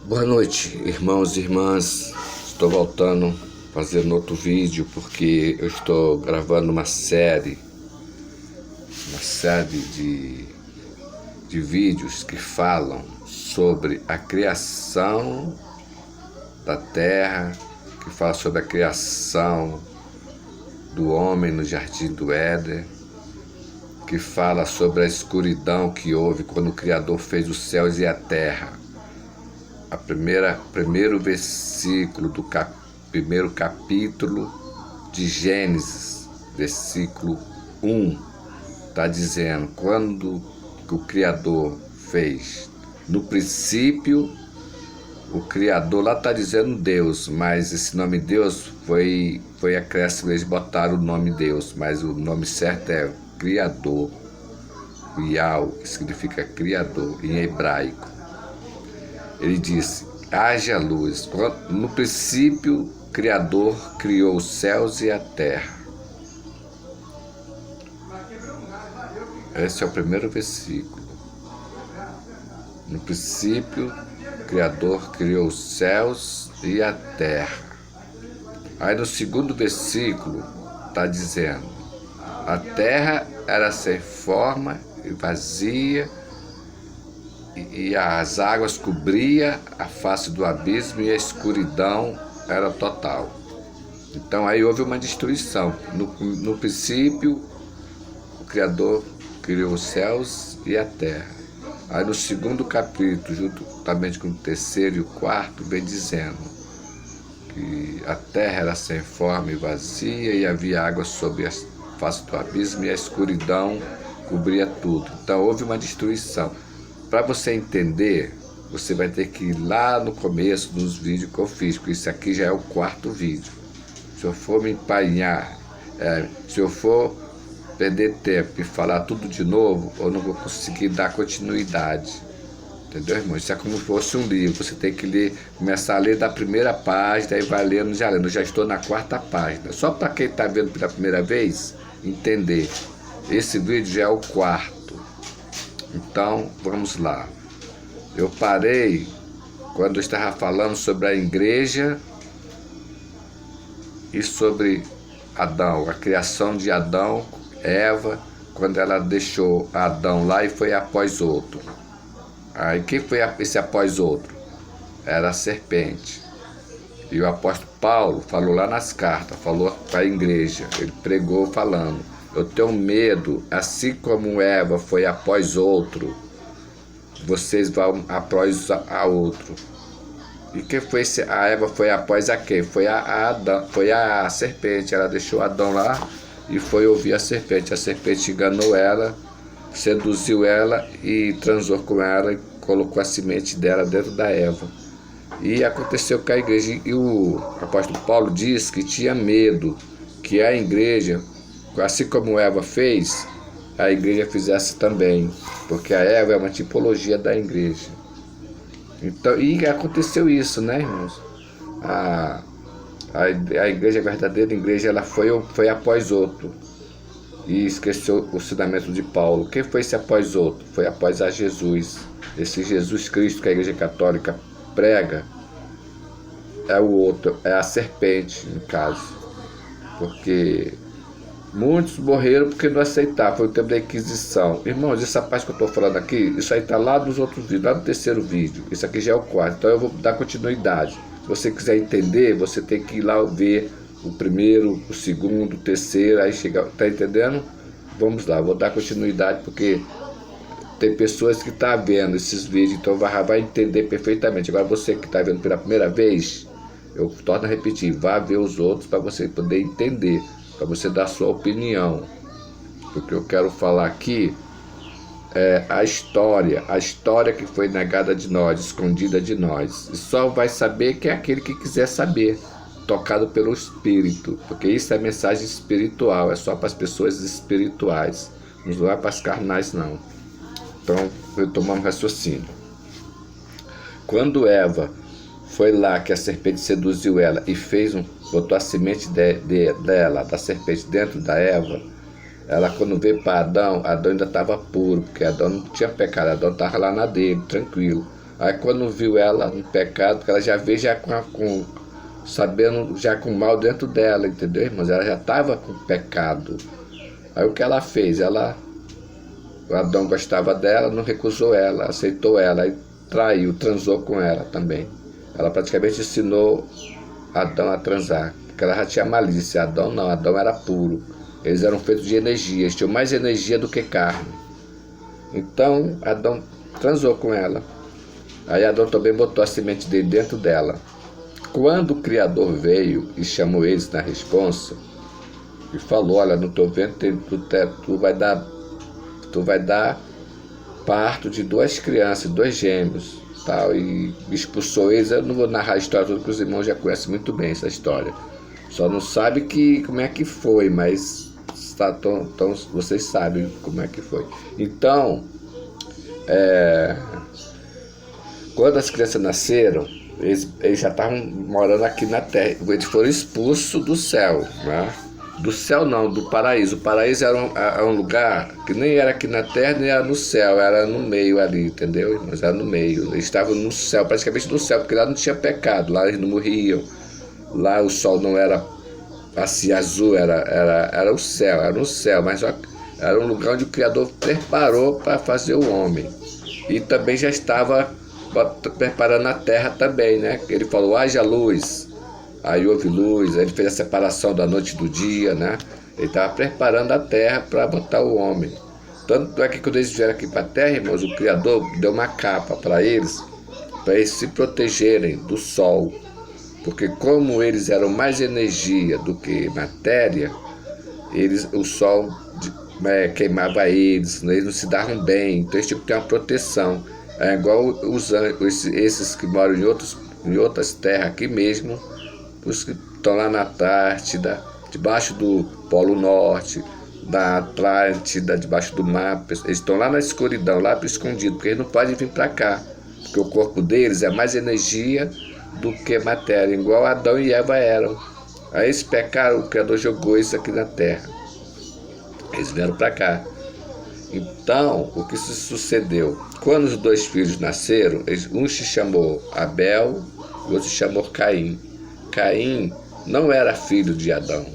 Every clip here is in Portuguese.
Boa noite, irmãos e irmãs. Estou voltando, fazendo outro vídeo, porque eu estou gravando uma série de vídeos que falam sobre a criação da terra, que fala sobre a criação do homem no jardim do Éden, que fala sobre a escuridão que houve quando o Criador fez os céus e a terra. Primeiro versículo do primeiro capítulo de Gênesis, versículo 1, está dizendo, quando o Criador fez, no princípio, o Criador, lá está dizendo Deus, mas esse nome Deus foi acréscimo, eles botaram o nome Deus, mas o nome certo é Criador, Yahweh, que significa Criador em hebraico. Ele disse, haja luz. No princípio, o Criador criou os céus e a terra. Esse é o primeiro versículo. No princípio, o Criador criou os céus e a terra. Aí no segundo versículo, está dizendo, a terra era sem forma e vazia, e as águas cobriam a face do abismo e a escuridão era total. Então aí houve uma destruição. No princípio, o Criador criou os céus e a terra. Aí no segundo capítulo, juntamente com o terceiro e o quarto, vem dizendo que a terra era sem forma e vazia e havia água sobre a face do abismo e a escuridão cobria tudo. Então houve uma destruição. Para você entender, você vai ter que ir lá no começo dos vídeos que eu fiz, porque isso aqui já é o quarto vídeo. Se eu for me empenhar, se eu for perder tempo e falar tudo de novo, eu não vou conseguir dar continuidade. Entendeu, irmão? Isso é como se fosse um livro, você tem que ler, começar a ler da primeira página e vai lendo, já lendo. Eu já estou na quarta página. Só para quem está vendo pela primeira vez, entender. Esse vídeo já é o quarto. Então, vamos lá. Eu parei quando eu estava falando sobre a igreja e sobre Adão, a criação de Adão, Eva, quando ela deixou Adão lá e foi após outro. Aí quem foi esse após outro? Era a serpente. E o apóstolo Paulo falou lá nas cartas, falou para a igreja, ele pregou falando, eu tenho medo, assim como Eva foi após outro, vocês vão após a outro. E quem foi a Eva foi após a quem? Foi a serpente. Ela deixou Adão lá e foi ouvir a serpente. A serpente enganou ela, seduziu ela e transou com ela e colocou a semente dela dentro da Eva. E aconteceu com a igreja. E o apóstolo Paulo disse que tinha medo que a igreja, assim como Eva fez, a igreja fizesse também, porque a Eva é uma tipologia da igreja. Então, e aconteceu isso, né, irmãos? A igreja, a verdadeira igreja, ela foi após outro. E esqueceu o ensinamento de Paulo. Quem foi esse após outro? Foi após a Jesus. Esse Jesus Cristo que a igreja católica prega é o outro, é a serpente, no caso. Porque muitos morreram porque não aceitaram, foi o tempo da Inquisição. Irmãos, essa parte que eu estou falando aqui, isso aí está lá nos outros vídeos, lá no terceiro vídeo. Isso aqui já é o quarto, então eu vou dar continuidade. Se você quiser entender, você tem que ir lá ver o primeiro, o segundo, o terceiro, aí chega, tá entendendo? Vamos lá, vou dar continuidade porque tem pessoas que estão vendo esses vídeos, então vai entender perfeitamente. Agora você que está vendo pela primeira vez, eu torno a repetir, vá ver os outros para você poder entender, para você dar a sua opinião. O que eu quero falar aqui é a história que foi negada de nós, escondida de nós. E só vai saber quem é aquele que quiser saber, tocado pelo Espírito, porque isso é mensagem espiritual, é só para as pessoas espirituais, não é para as carnais não. Então, retomamos o raciocínio. Quando Eva foi lá, que a serpente seduziu ela e botou a semente dela, da serpente, dentro da Eva, ela quando veio para Adão ainda estava puro, porque Adão não tinha pecado, Adão estava lá na dele, tranquilo. Aí quando viu ela no pecado, porque ela já veio já sabendo, já com mal dentro dela, entendeu, irmãos? Ela já estava com pecado. Aí o que ela fez? O Adão gostava dela, não recusou ela, aceitou ela, aí traiu, transou com ela também. Ela praticamente ensinou Adão a transar, porque ela já tinha malícia. Adão não, Adão era puro. Eles eram feitos de energia, eles tinham mais energia do que carne. Então Adão transou com ela. Aí Adão também botou a semente dele dentro dela. Quando o Criador veio e chamou eles na responsa, e falou: olha, no teu ventre tu vai dar parto de 2 crianças, 2 gêmeos, tal, e expulsou eles. Eu não vou narrar a história toda, porque os irmãos já conhecem muito bem essa história. Só não sabe como é que foi, mas então vocês sabem como é que foi. Então, quando as crianças nasceram, eles já estavam morando aqui na terra. Eles foram expulsos do céu, né? Do céu não, do paraíso. O paraíso era um lugar que nem era aqui na terra, nem era no céu, era no meio ali, entendeu? Mas era no meio. Eles estavam no céu, praticamente no céu, porque lá não tinha pecado, lá eles não morriam. Lá o sol não era assim azul, era o céu, era no céu, mas era um lugar onde o Criador preparou para fazer o homem. E também já estava preparando a terra também, né? Ele falou: haja luz. Aí houve luz, aí ele fez a separação da noite e do dia, né? Ele estava preparando a terra para botar o homem. Tanto é que quando eles vieram aqui para a terra, irmãos, o Criador deu uma capa para eles se protegerem do sol. Porque como eles eram mais energia do que matéria, o sol queimava eles não se davam bem, então eles tinham que ter uma proteção. É igual esses que moram em outras terras aqui mesmo, os que estão lá na Antártida, debaixo do Polo Norte, na Atlântida, debaixo do mar, eles estão lá na escuridão, lá escondido, porque eles não podem vir para cá, porque o corpo deles é mais energia do que matéria, igual Adão e Eva eram. Aí eles pecaram, o Criador jogou isso aqui na terra. Eles vieram para cá. Então, o que sucedeu? Quando os 2 filhos nasceram, um se chamou Abel e o outro se chamou Caim. Caim não era filho de Adão.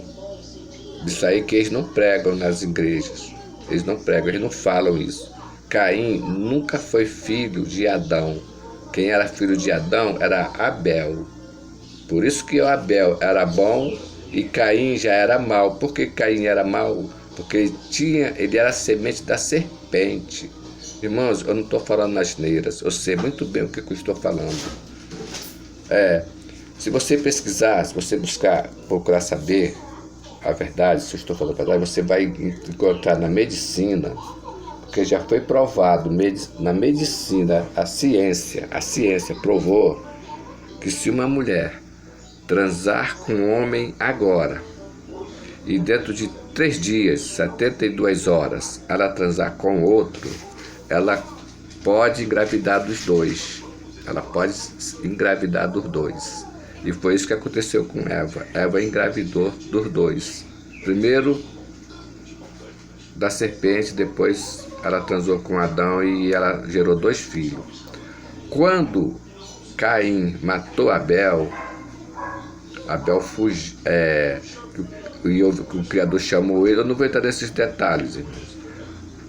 Isso aí que eles não pregam nas igrejas. Eles não pregam, eles não falam isso. Caim nunca foi filho de Adão. Quem era filho de Adão era Abel. Por isso que o Abel era bom e Caim já era mau. Por que Caim era mau? Porque ele era a semente da serpente. Irmãos, eu não estou falando asneiras. Eu sei muito bem o que eu estou falando. Se você pesquisar, se você procurar saber a verdade, se eu estou falando a verdade, você vai encontrar na medicina, porque já foi provado na medicina, a ciência provou que se uma mulher transar com um homem agora e dentro de 3 dias, 72 horas, ela transar com outro, ela pode engravidar dos 2. Ela pode engravidar dos 2. E foi isso que aconteceu com Eva. Eva engravidou dos 2. Primeiro da serpente, depois ela transou com Adão e ela gerou 2 filhos. Quando Caim matou Abel fugiu, e o Criador chamou ele. Eu não vou entrar nesses detalhes, irmãos.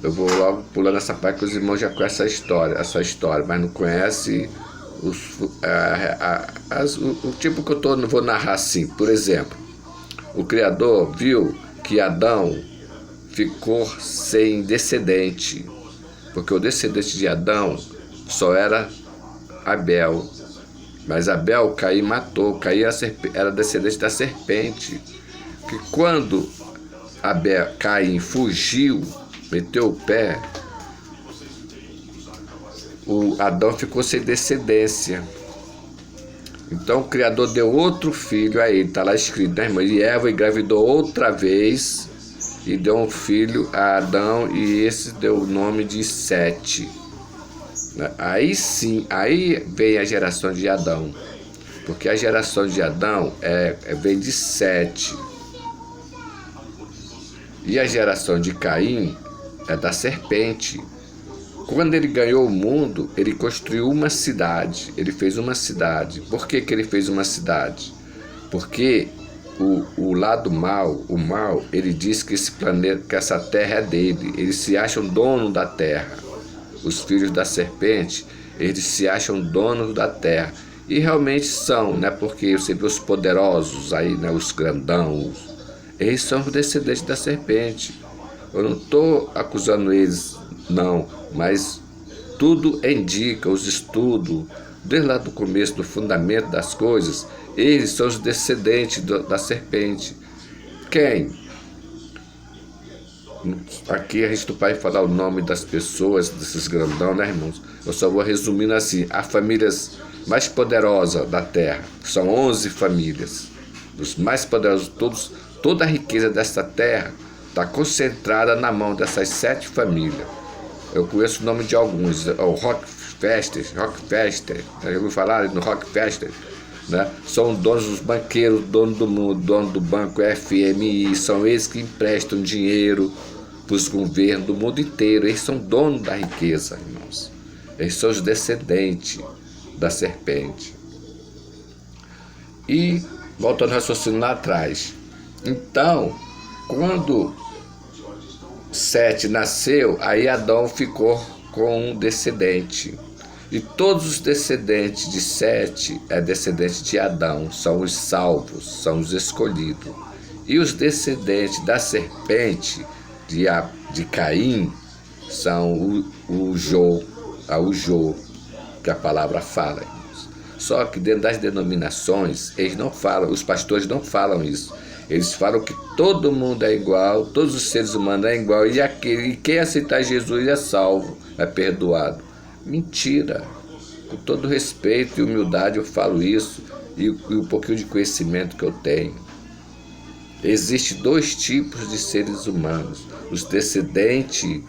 Eu vou logo pulando essa parte, que os irmãos já conhecem essa história, mas não conhecem o tipo que eu não vou narrar assim. Por exemplo, o Criador viu que Adão ficou sem descendente, porque o descendente de Adão só era Abel. Mas Abel, Caim matou. Caim era descendente da serpente. Que quando Caim fugiu, meteu o pé, o Adão ficou sem descendência. Então o Criador deu outro filho a ele, está lá escrito, né, irmã? E Eva engravidou outra vez e deu um filho a Adão, e esse deu o nome de Sete. Aí sim, aí vem a geração de Adão, porque a geração de Adão vem de Sete. E a geração de Caim é da serpente. Quando ele ganhou o mundo, ele construiu uma cidade. Ele fez uma cidade. Por que que ele fez uma cidade? Porque o lado mal, o mal, ele diz que esse planeta, que essa terra é dele. Eles se acham dono da terra. Os filhos da serpente, eles se acham donos da terra. E realmente são, né? Porque você vê os poderosos aí, né? Os grandãos. Eles são os descendentes da serpente. Eu não estou acusando eles, não, mas tudo indica, os estudos, desde lá do começo, do fundamento das coisas, eles são os descendentes da serpente. Quem? Aqui a gente não vai falar o nome das pessoas, desses grandão, né, irmãos? Eu só vou resumindo assim: as famílias mais poderosas da terra, são 11 famílias, os mais poderosos, toda a riqueza desta terra está concentrada na mão dessas 7 famílias. Eu conheço o nome de alguns, o Rockefeller, já ouviu falar no Rockefeller? Né? São donos dos banqueiros, dono do mundo, dono do banco FMI, são eles que emprestam dinheiro para os governos do mundo inteiro. Eles são donos da riqueza, irmãos. Eles são os descendentes da serpente. E, voltando ao raciocínio lá atrás, então, quando Sete nasceu, aí Adão ficou com um descendente. E todos os descendentes de Sete é descendente de Adão, são os salvos, são os escolhidos. E os descendentes da serpente, de Caim, são o Jô, que a palavra fala, irmãos. Só que dentro das denominações, eles não falam, os pastores não falam isso. Eles falam que todo mundo é igual, todos os seres humanos é igual, e quem aceitar Jesus é salvo, é perdoado. Mentira. Com todo respeito e humildade eu falo isso, e um pouquinho de conhecimento que eu tenho. Existem 2 tipos de seres humanos: os descendentes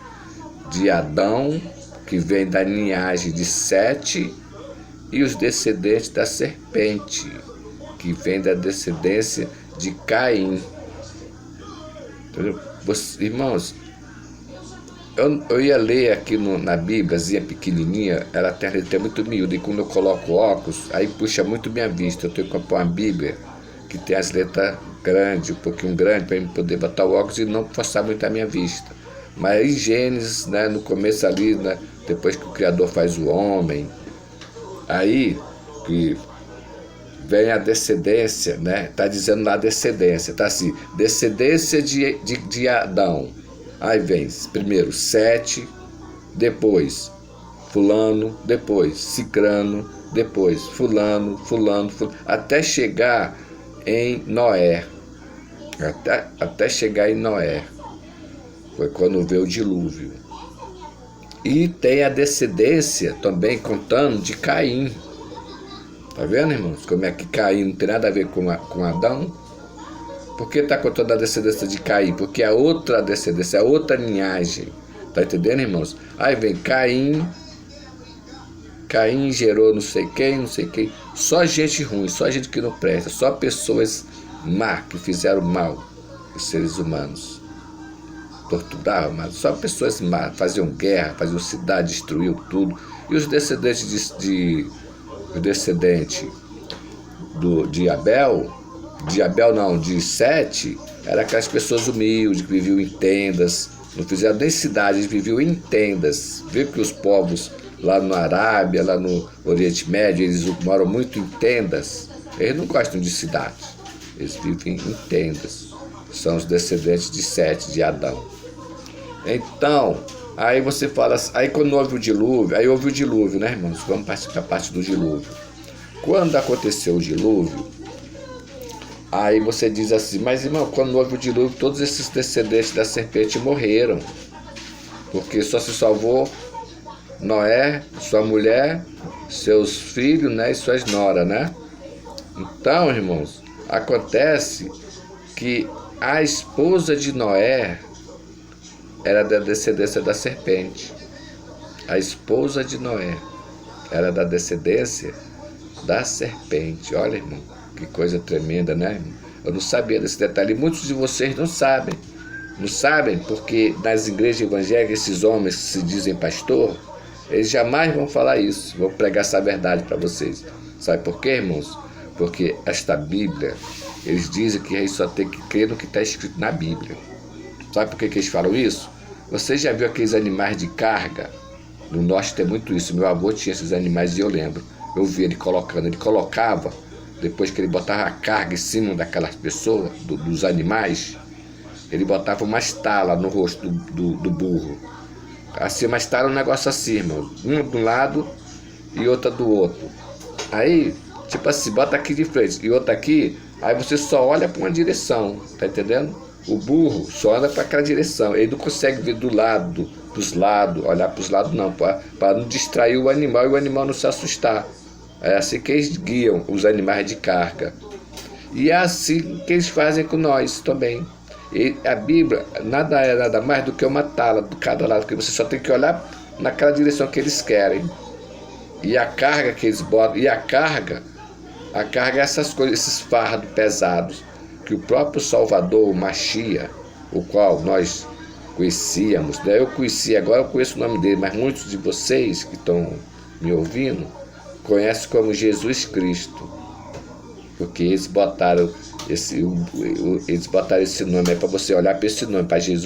de Adão, que vem da linhagem de Sete, e os descendentes da serpente, que vem da descendência de Caim. Entendeu? Irmãos, eu ia ler aqui na Bíbliazinha pequenininha, ela tem a letra muito miúda, e quando eu coloco óculos, aí puxa muito minha vista. Eu tenho que comprar uma Bíblia que tem as letras grandes, um pouquinho grande, para eu poder botar o óculos e não forçar muito a minha vista. Mas em Gênesis, né, no começo ali, né, depois que o Criador faz o homem, aí que vem a descendência, né? Está dizendo lá descendência, está assim, descendência de Adão. Aí vem primeiro Sete, depois fulano, depois cicrano, depois fulano, até chegar em Noé. Até chegar em Noé. Foi quando veio o dilúvio. E tem a descendência também contando de Caim. Tá vendo, irmãos? Como é que Caim não tem nada a ver com Adão? Por que está contando a descendência de Caim? Porque é outra descendência, é outra linhagem. Tá entendendo, irmãos? Aí vem Caim. Caim gerou não sei quem. Só gente ruim, só gente que não presta. Só pessoas má, que fizeram mal. Os seres humanos. Torturavam, mas só pessoas más. Faziam guerra, faziam cidade, destruíam tudo. E os descendentes de Sete, eram aquelas pessoas humildes que viviam em tendas, não fizeram nem cidade, eles viviam em tendas. Viu que os povos lá na Arábia, lá no Oriente Médio, eles moram muito em tendas. Eles não gostam de cidade, eles vivem em tendas. São os descendentes de Sete, de Adão. Então, aí você fala, aí quando houve o dilúvio, aí houve o dilúvio, né, irmãos? Vamos partir para a parte do dilúvio. Quando aconteceu o dilúvio, aí você diz assim, mas irmão, quando houve o dilúvio, todos esses descendentes da serpente morreram, porque só se salvou Noé, sua mulher, seus filhos, né, e suas noras, né? Então, irmãos, acontece que a esposa de Noé era da descendência da serpente. A esposa de Noé era da descendência da serpente. Olha, irmão, que coisa tremenda, né, irmão? Eu não sabia desse detalhe, e muitos de vocês não sabem. Não sabem? Porque nas igrejas evangélicas, esses homens que se dizem pastor, eles jamais vão falar isso. Vou pregar essa verdade para vocês. Sabe por quê, irmãos? Porque esta Bíblia, eles dizem que a gente só tem que crer no que está escrito na Bíblia. Sabe por que eles falam isso? Você já viu aqueles animais de carga? No norte tem muito isso. Meu avô tinha esses animais e eu lembro. Eu vi ele colocando. Ele colocava, depois que ele botava a carga em cima daquelas pessoas, dos animais, ele botava uma estala no rosto do burro. Assim, uma estala é um negócio assim, irmão. Uma de um lado e outra do outro. Aí, tipo assim, bota aqui de frente e outra aqui, aí você só olha para uma direção, tá entendendo? O burro só anda para aquela direção. Ele não consegue ver do lado, pros lados, olhar para os lados não, para não distrair o animal e o animal não se assustar. É assim que eles guiam os animais de carga. E é assim que eles fazem com nós também. E a Bíblia nada é nada mais do que uma tala de cada lado, porque você só tem que olhar naquela direção que eles querem. E a carga que eles botam, e a carga é essas coisas, esses fardos pesados, que o próprio Salvador, o Machia, o qual nós conhecíamos, né? Eu conheci, agora eu conheço o nome dele, mas muitos de vocês que estão me ouvindo conhecem como Jesus Cristo, porque eles botaram esse nome, é para você olhar para esse nome, para Jesus